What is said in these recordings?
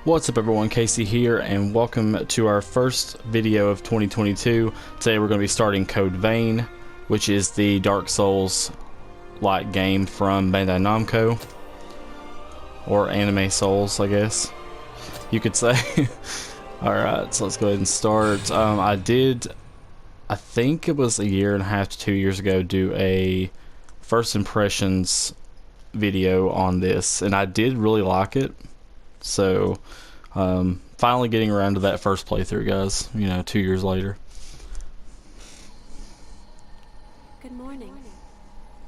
What's up everyone, Casey here, and welcome to our first video of 2022. Today we're going to be starting Code Vein, which is the Dark Souls-like game from Bandai Namco. Or Anime Souls, I guess you could say. Alright, so let's go ahead and start. I think it was a year and a half to 2 years ago, do a first impressions video on this, and I did really like it. So, finally getting around to that first playthrough, guys, 2 years later. Good morning.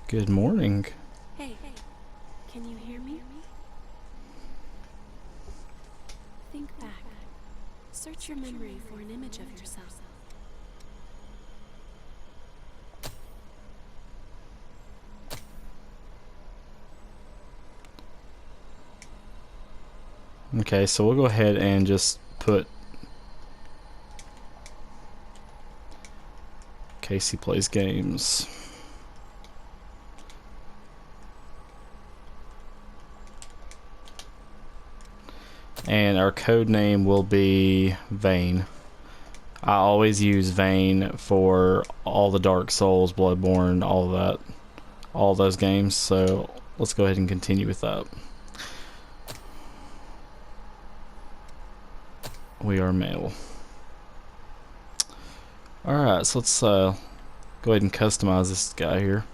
Good morning. Hey, can you hear me? Think back. Search your memory for an image of yourself. Okay, so we'll go ahead and just put Casey Plays Games. And our code name will be Vein. I always use Vein for all the Dark Souls, Bloodborne, all of that, all those games. So let's go ahead and continue with that. We are male. Alright, so let's go ahead and customize this guy here.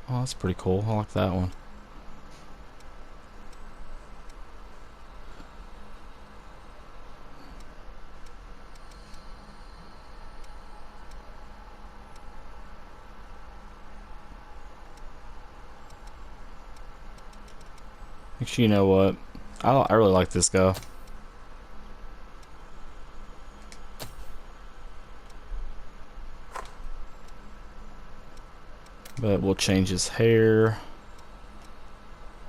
Oh, that's pretty cool. I like that one. Actually, you know what? I really like this guy. But we'll change his hair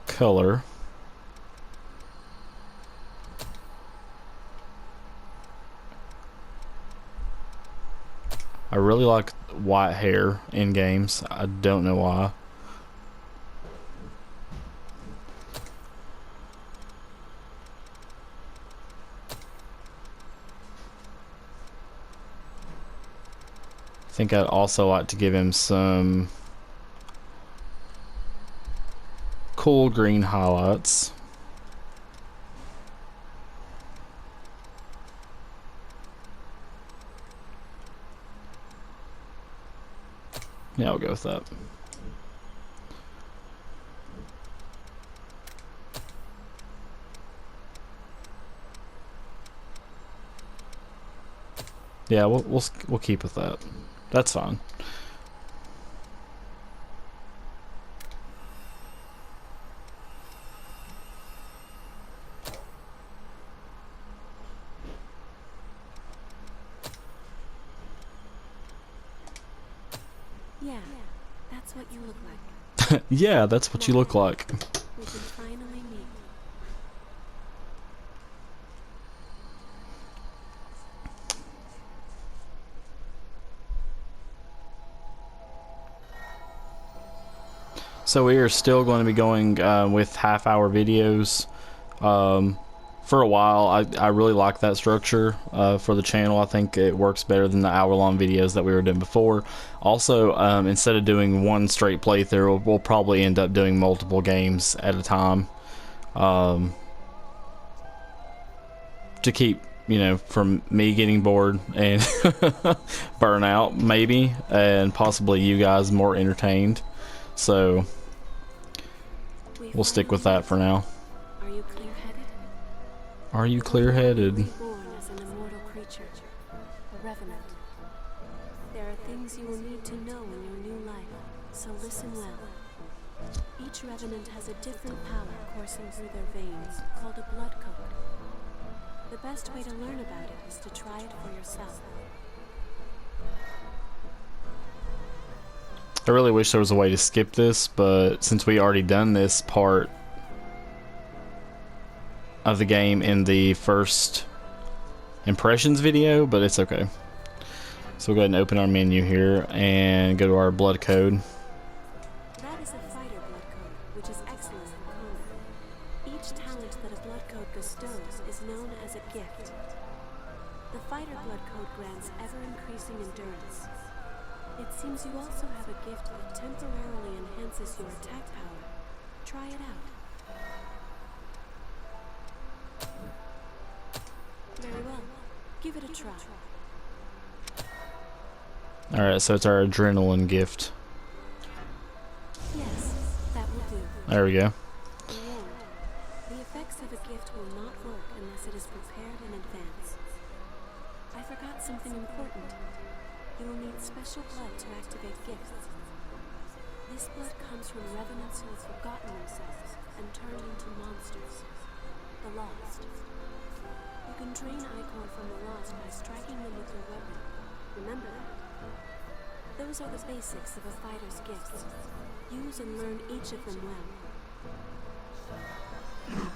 color. I really like white hair in games. I don't know why. I think I'd also like to give him some cool green highlights. Yeah, I'll go with that. Yeah, we'll keep with that. That's fine. Yeah, that's what you look like. Yeah, that's what you look like. We can finally meet. So we are still going to be going with half-hour videos for a while. I really like that structure for the channel. I think it works better than the hour-long videos that we were doing before. Also, instead of doing one straight playthrough, we'll probably end up doing multiple games at a time to keep, from me getting bored and burnout, maybe, and possibly you guys more entertained. So we'll stick with that for now. Are you clear-headed? Are you clear-headed? Reborn as an immortal creature, a revenant. There are things you will need to know in your new life, so listen well. Each revenant has a different power coursing through their veins, called a blood code. The best way to learn about it is to try it for yourself. I really wish there was a way to skip this, but since we already done this part of the game in the first impressions video, but it's okay. So we'll go ahead and open our menu here and go to our blood code. That is a fighter blood code. code grants ever-increasing endurance. It seems you also have a gift that temporarily enhances your attack power. Try it out. Very well. Give it a try. Alright, so it's our adrenaline gift. Yes, that will do. There we go. Be warned. The effects of a gift will not work unless it is prepared in advance. I forgot something important. You will need special blood to activate gifts. This blood comes from revenants who have forgotten themselves and turned into monsters. The Lost. You can drain Ichor from the Lost by striking them with your weapon. Remember that. Those are the basics of a fighter's gifts. Use and learn each of them well.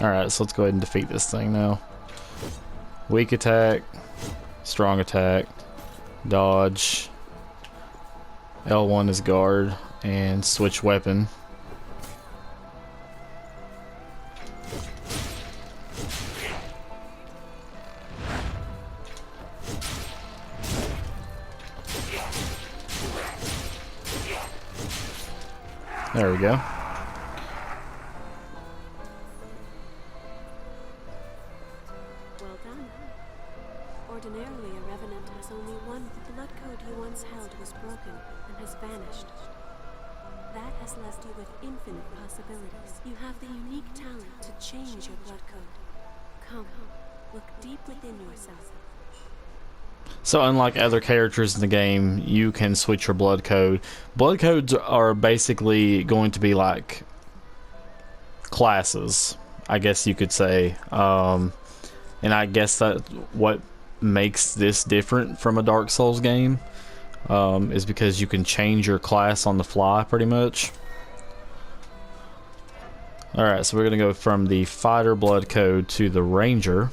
Alright, so let's go ahead and defeat this thing now. Weak attack, strong attack, dodge, L1 is guard, and switch weapon. There we go. Well done. Ordinarily, a revenant has only one. The blood code you once held was broken and has vanished. That has left you with infinite possibilities. You have the unique talent to change your blood code. Come, look deep within yourself. So unlike other characters in the game, you can switch your blood code. Blood codes are basically going to be like classes, I guess you could say. And I guess that's what makes this different from a Dark Souls game, is because you can change your class on the fly pretty much. Alright, so we're going to go from the fighter blood code to the ranger.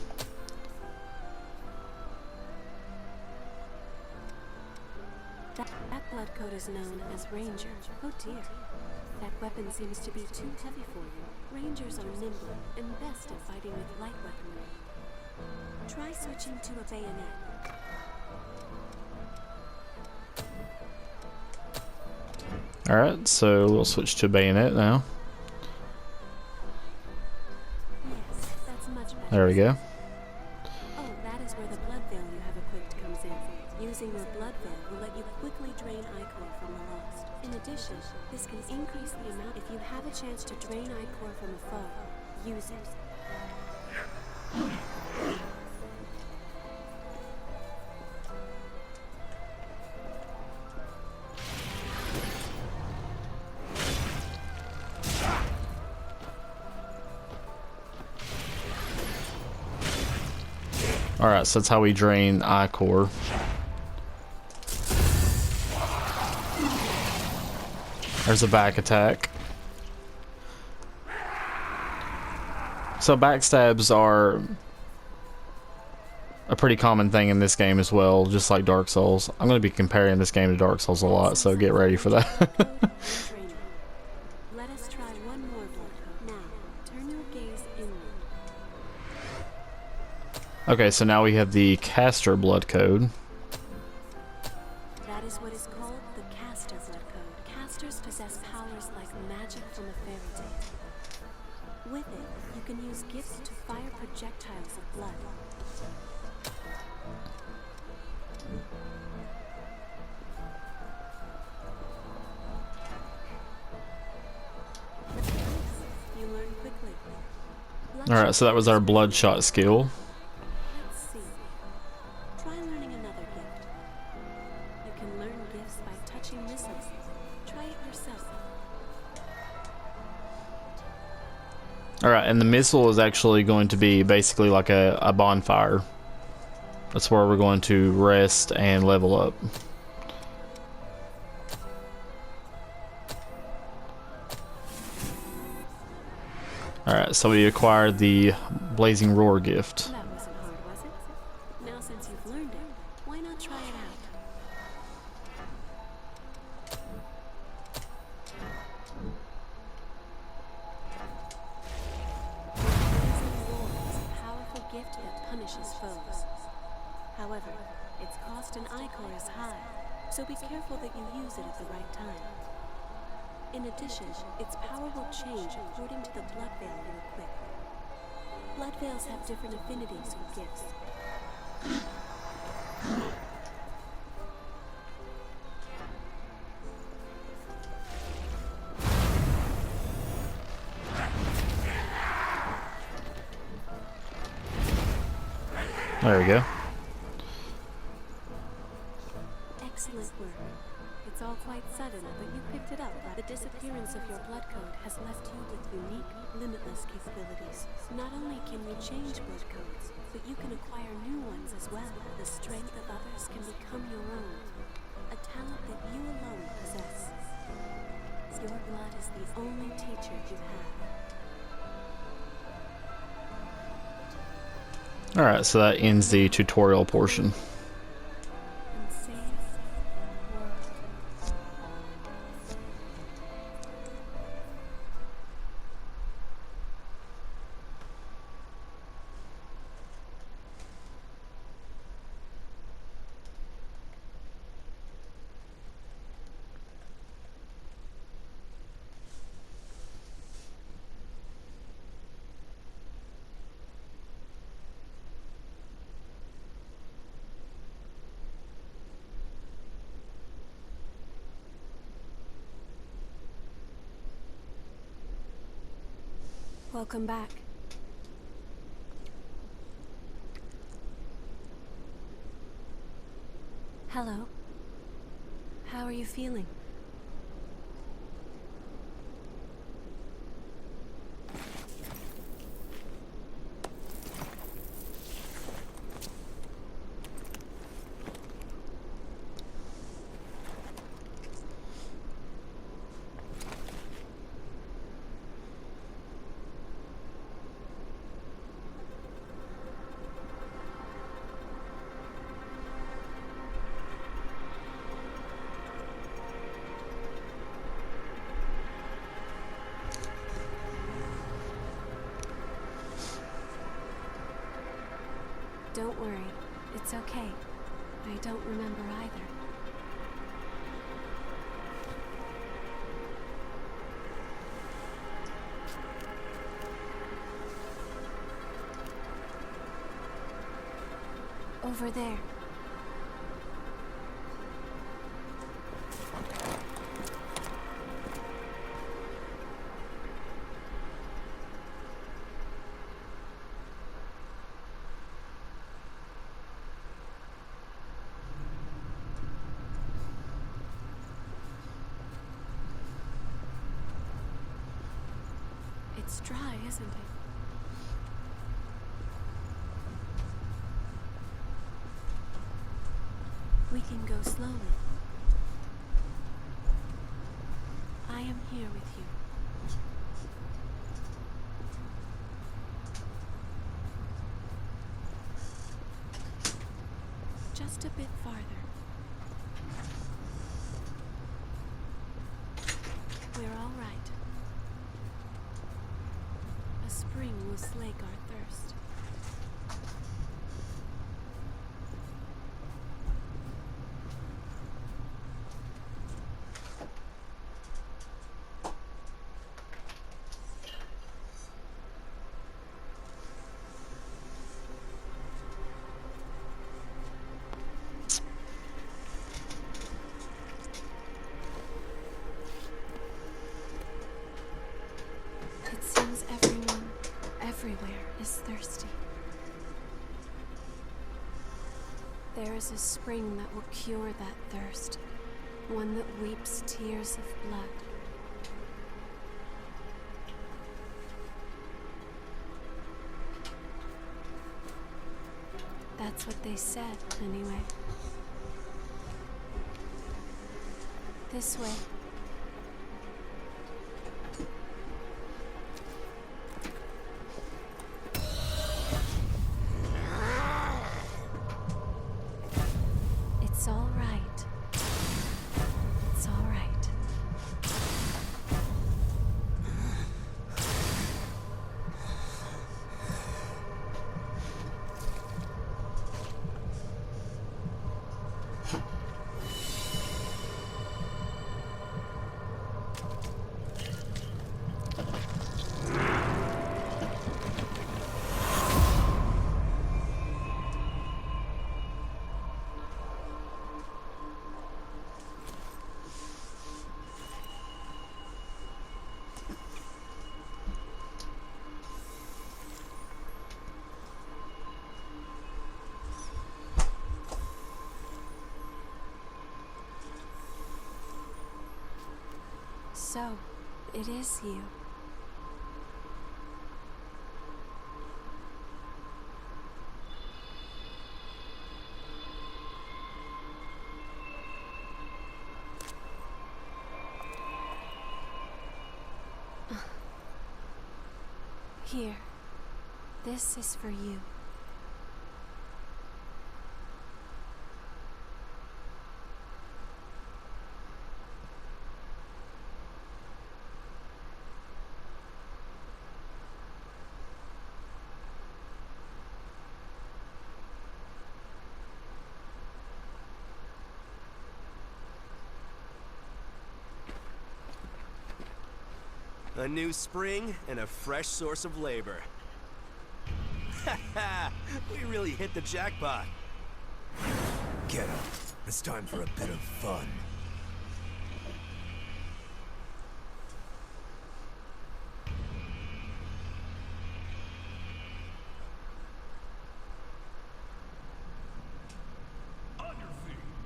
That blood code is known as Ranger. Oh dear. That weapon seems to be too heavy for you. Rangers are nimble and best at fighting with light weaponry. Try switching to a bayonet. Alright, so we'll switch to bayonet now. Yes, that's much better. There we go. Oh, that is where the blood veil you have equipped comes in. Using your blood veil will let you quickly drain Ichor from the Lost. In addition, this can increase the amount. If you have a chance to drain Ichor from a foe, use it. Alright, so that's how we drain Ichor. There's a back attack. So backstabs are a pretty common thing in this game as well, just like Dark Souls. I'm going to be comparing this game to Dark Souls a lot, so get ready for that. Let us try one more blood code. Now, turn your gaze inward. Okay, so now we have the caster blood code. That is what is called the caster blood code. Casters possess powers like magic from a fairy tale. With it, you can use gifts to fire projectiles of blood. You learn quickly. Alright, so that was our bloodshot skill. Let's see. Try learning another gift. You can learn gifts by touching missiles. Try it yourself. Alright, and the missile is actually going to be basically like a bonfire. That's where we're going to rest and level up. Alright, so we acquired the Blazing Roar gift. That wasn't hard, was it? Now since you've learned it, why not try it out? Blazing Roar is a powerful gift that his foes. However, its cost in Ichor is high, so be careful that you use it at the right time. In addition, its power will change according to the blood veil you equip. Blood veils have different affinities with gifts. There we go. Excellent work. It's all quite sudden, but you picked it up. The disappearance of your blood code has left you with unique, limitless capabilities. Not only can you change blood codes, but you can acquire new ones as well. The strength of others can become your own, a talent that you alone possess. Your blood is the only teacher you have. Alright, so that ends the tutorial portion. Welcome back. Hello. How are you feeling? Don't worry, it's okay. I don't remember either. Over there. It's dry, isn't it? We can go slowly. I am here with you. Just a bit farther. We're all right. A spring will slake our thirst. It seems everyone, everywhere, is thirsty. There is a spring that will cure that thirst, one that weeps tears of blood. That's what they said, anyway. This way. It's all right. It's all right. So, it is you. Here. This is for you. A new spring and a fresh source of labor. Ha! We really hit the jackpot. Get up. It's time for a bit of fun.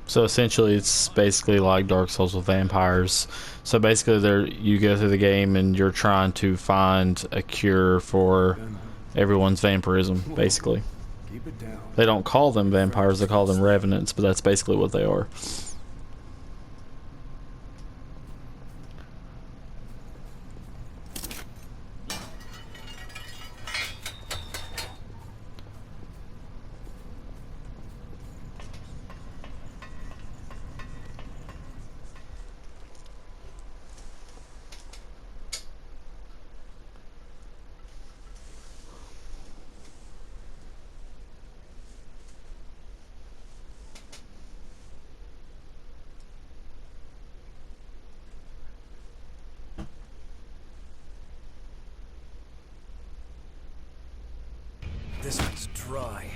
So essentially it's basically like Dark Souls with vampires. So basically you go through the game and you're trying to find a cure for everyone's vampirism, basically. Keep it down. They don't call them vampires, they call them revenants, but that's basically what they are. This one's dry.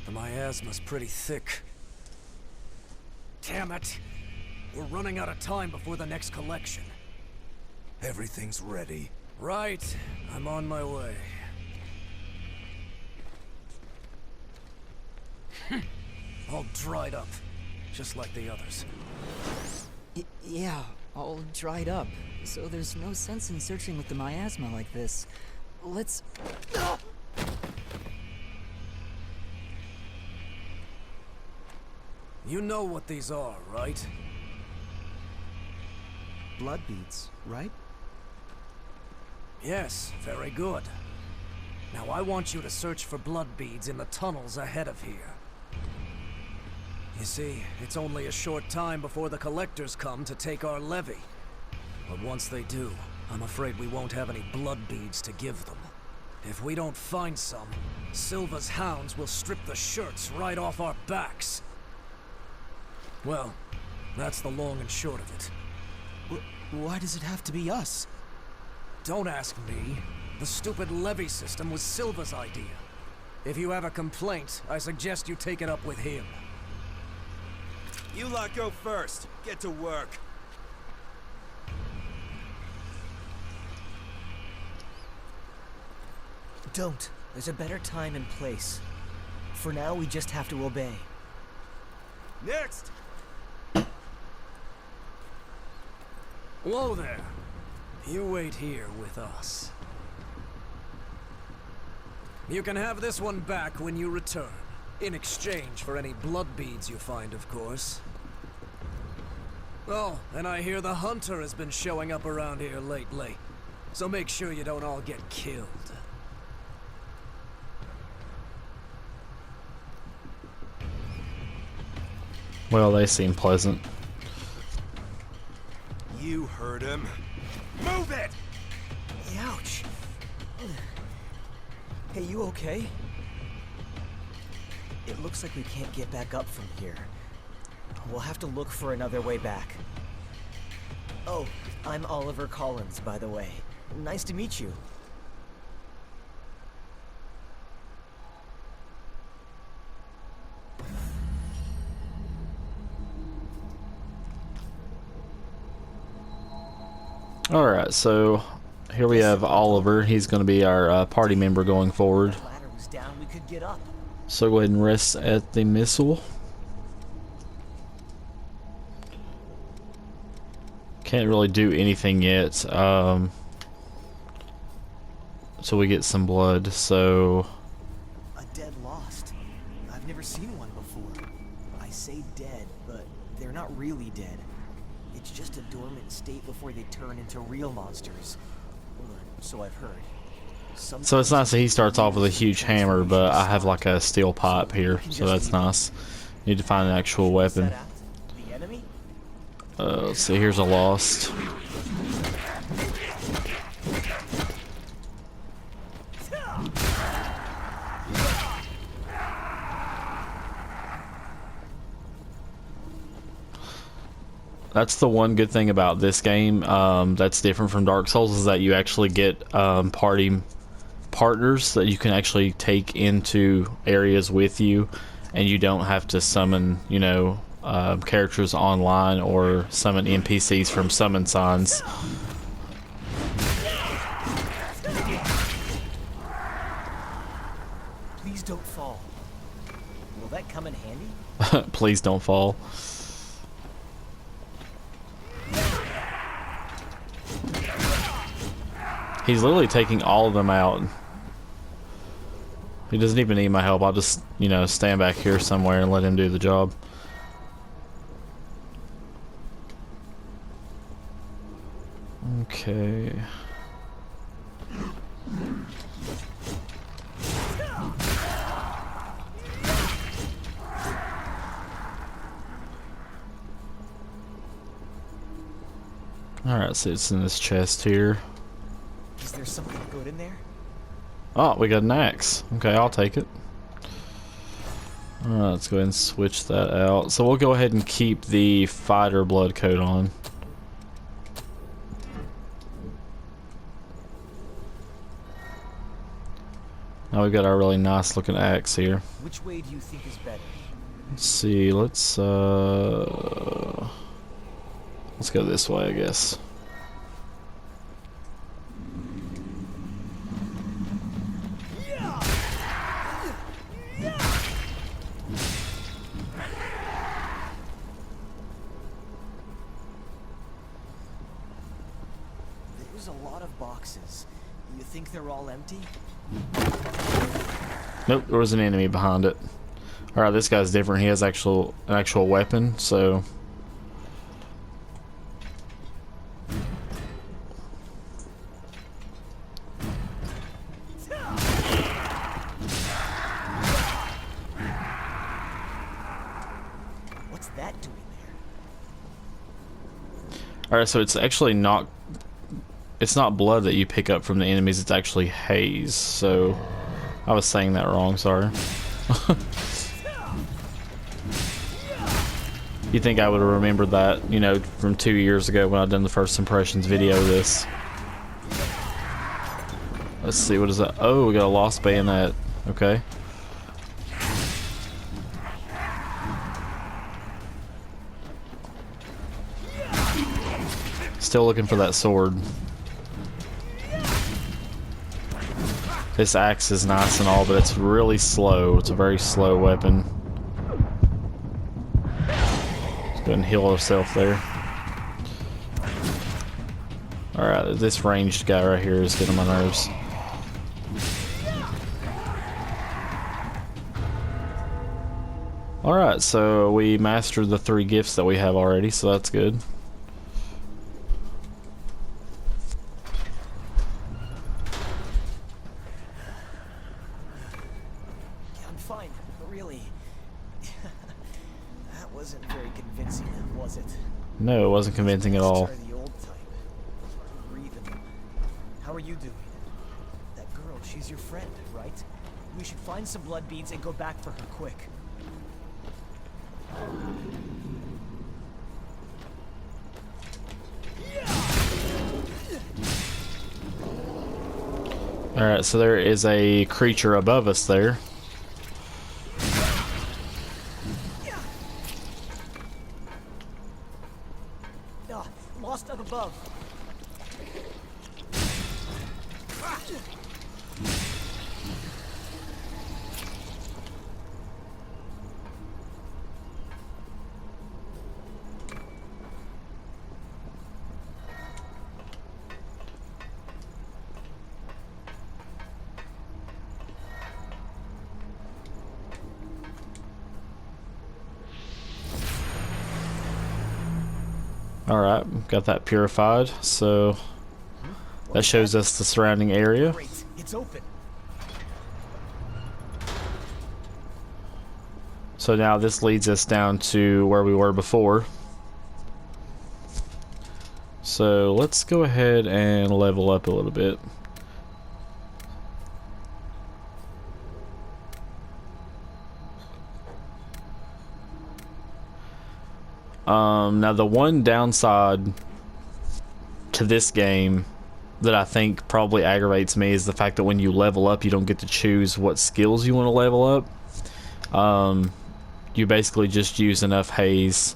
The miasma's pretty thick. Damn it! We're running out of time before the next collection. Everything's ready. Right. I'm on my way. All dried up. Just like the others. Yeah, all dried up. So there's no sense in searching with the miasma like this. Let's... You know what these are, right? Blood beads, right? Yes, very good. Now I want you to search for blood beads in the tunnels ahead of here. You see, it's only a short time before the collectors come to take our levy. But once they do, I'm afraid we won't have any blood beads to give them. If we don't find some, Silva's hounds will strip the shirts right off our backs. Well, that's the long and short of it. Why does it have to be us? Don't ask me. The stupid levy system was Silva's idea. If you have a complaint, I suggest you take it up with him. You lot go first. Get to work. Don't. There's a better time and place. For now, we just have to obey. Next! Whoa there. You wait here with us. You can have this one back when you return. In exchange for any blood beads you find, of course. Oh, and I hear the hunter has been showing up around here lately. So make sure you don't all get killed. Well, they seem pleasant. You heard him. Move it! Ouch! Hey, you okay? It looks like we can't get back up from here. We'll have to look for another way back. Oh, I'm Oliver Collins, by the way. Nice to meet you. Alright, so here we have Oliver. He's going to be our party member going forward. If the ladder was down, we could get up. So go ahead and rest at the missile. Can't really do anything yet. So we get some blood. So A dead lost. I've never seen one before. I say dead, but they're not really dead. It's just a dormant state before they turn into real monsters. Or so I've heard. so it's nice that he starts off with a huge hammer, but I have like a steel pipe here, so that's nice. Need to find an actual weapon. The enemy? Let's see, here's a lost. That's the one good thing about this game that's different from Dark Souls, is that you actually get party partners that you can actually take into areas with you, and you don't have to summon, you know, characters online or summon NPCs from summon signs. Please don't fall. Will that come in handy? Please don't fall. He's literally taking all of them out. He doesn't even need my help. I'll just, you know, stand back here somewhere and let him do the job. Okay. Alright, so it's in this chest here. Is there something good in there? Oh, we got an axe. Okay, I'll take it. Alright, let's go ahead and switch that out. So we'll go ahead and keep the fighter blood coat on. Now we've got our really nice looking axe here. Which way do you think is better? Let's see, let's go this way, I guess. There's a lot of boxes. You think they're all empty? Nope, there was an enemy behind it. Alright, this guy's different. He has an actual weapon, so What's that doing there? alright, so it's actually not, it's not blood that you pick up from the enemies, it's actually haze. So I was saying that wrong, sorry. You think I would have remembered that, you know, from 2 years ago when I done the first impressions video of this. Let's see, what is that? Oh, we got a lost bayonet. Okay. Still looking for that sword. This axe is nice and all, but it's really slow. It's a very slow weapon. Let's go ahead and heal ourselves there. Alright, this ranged guy right here is getting on my nerves. Alright, so we mastered the 3 gifts that we have already, so that's good. I'm fine, really. That wasn't very convincing, was it? No, it wasn't convincing at all. Try the old type. Breathing. How are you doing? That girl, she's your friend, right? We should find some blood beads and go back for her quick. Alright, so there is a creature above us there. Lost up above. Alright, got that purified, so that shows us the surrounding area. Great, it's open. So now this leads us down to where we were before. So let's go ahead and level up a little bit. Now the one downside to this game that I think probably aggravates me is the fact that when you level up, you don't get to choose what skills you want to level up. You basically just use enough haze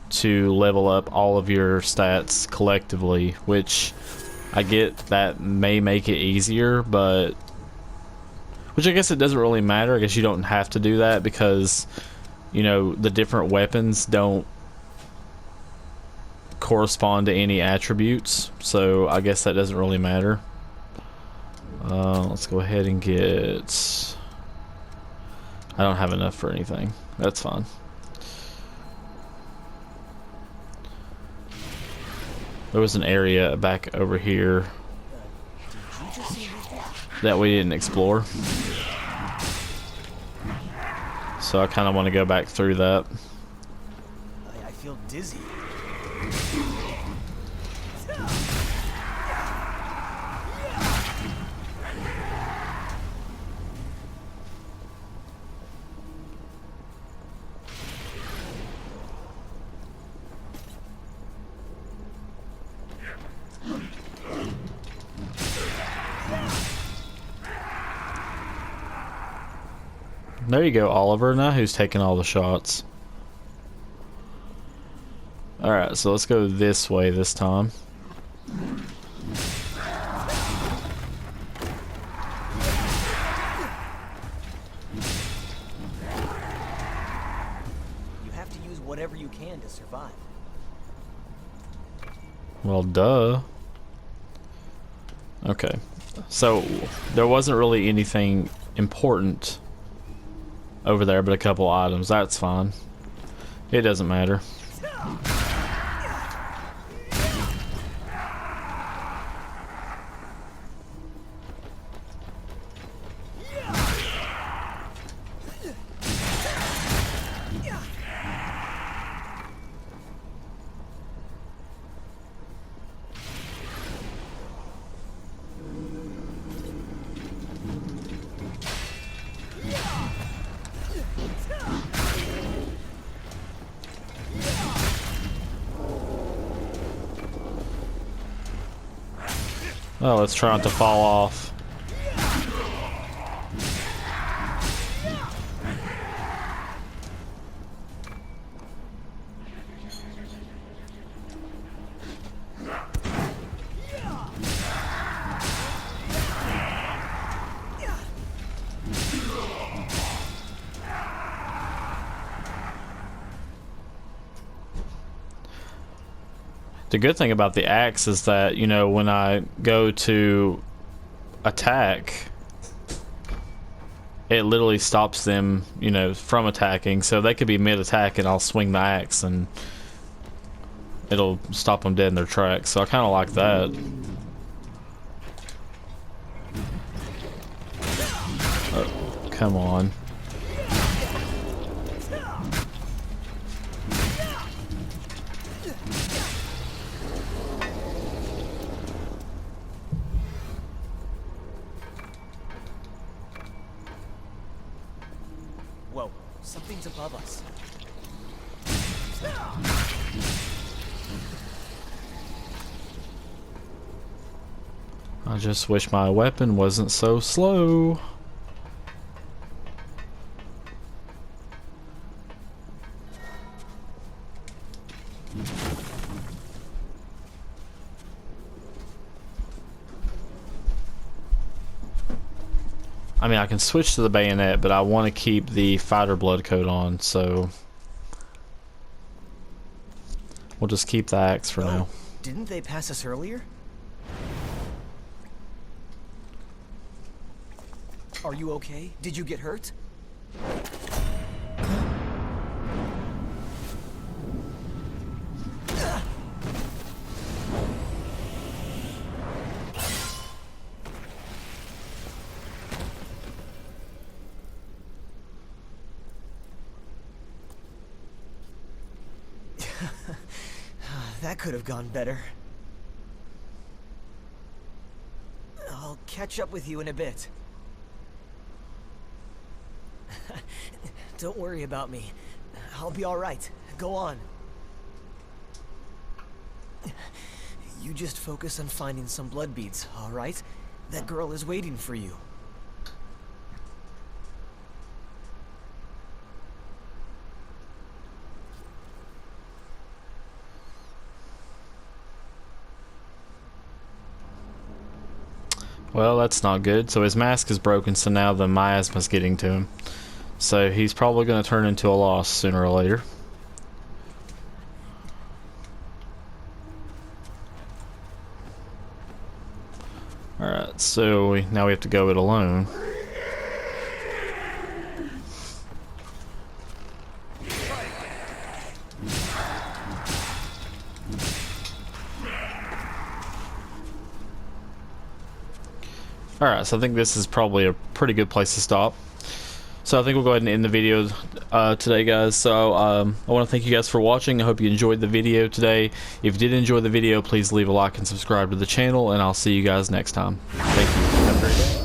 to level up all of your stats collectively, which I get that may make it easier, but which I guess it doesn't really matter. I guess you don't have to do that because, you know, the different weapons don't correspond to any attributes, so I guess that doesn't really matter. Let's go ahead and get... I don't have enough for anything. That's fine. There was an area back over here that we didn't explore, so I kind of want to go back through that. I feel dizzy. There you go, Oliver. Now who's taking all the shots? Alright, so let's go this way this time. You have to use whatever you can to survive. Well, duh. Okay. So, there wasn't really anything important over there but a couple items. That's fine. It doesn't matter. Oh, let's try not to fall off. The good thing about the axe is that, you know, when I go to attack, it literally stops them, you know, from attacking. So they could be mid-attack and I'll swing the axe and it'll stop them dead in their tracks. So I kind of like that. Oh, come on. Whoa, something's above us. I just wish my weapon wasn't so slow. I mean, I can switch to the bayonet, but I want to keep the fighter blood coat on, so we'll just keep the axe for now. Didn't they pass us earlier? Are you okay? Did you get hurt? That could have gone better. I'll catch up with you in a bit. Don't worry about me. I'll be alright. Go on. You just focus on finding some blood beads, alright? That girl is waiting for you. Well, that's not good. So his mask is broken, so now the miasma's getting to him. So he's probably going to turn into a loss sooner or later. Alright, so now we have to go it alone. Alright, so I think this is probably a pretty good place to stop. So I think we'll go ahead and end the video today, guys. So I want to thank you guys for watching. I hope you enjoyed the video today. If you did enjoy the video, please leave a like and subscribe to the channel, and I'll see you guys next time. Thank you. Have a great day.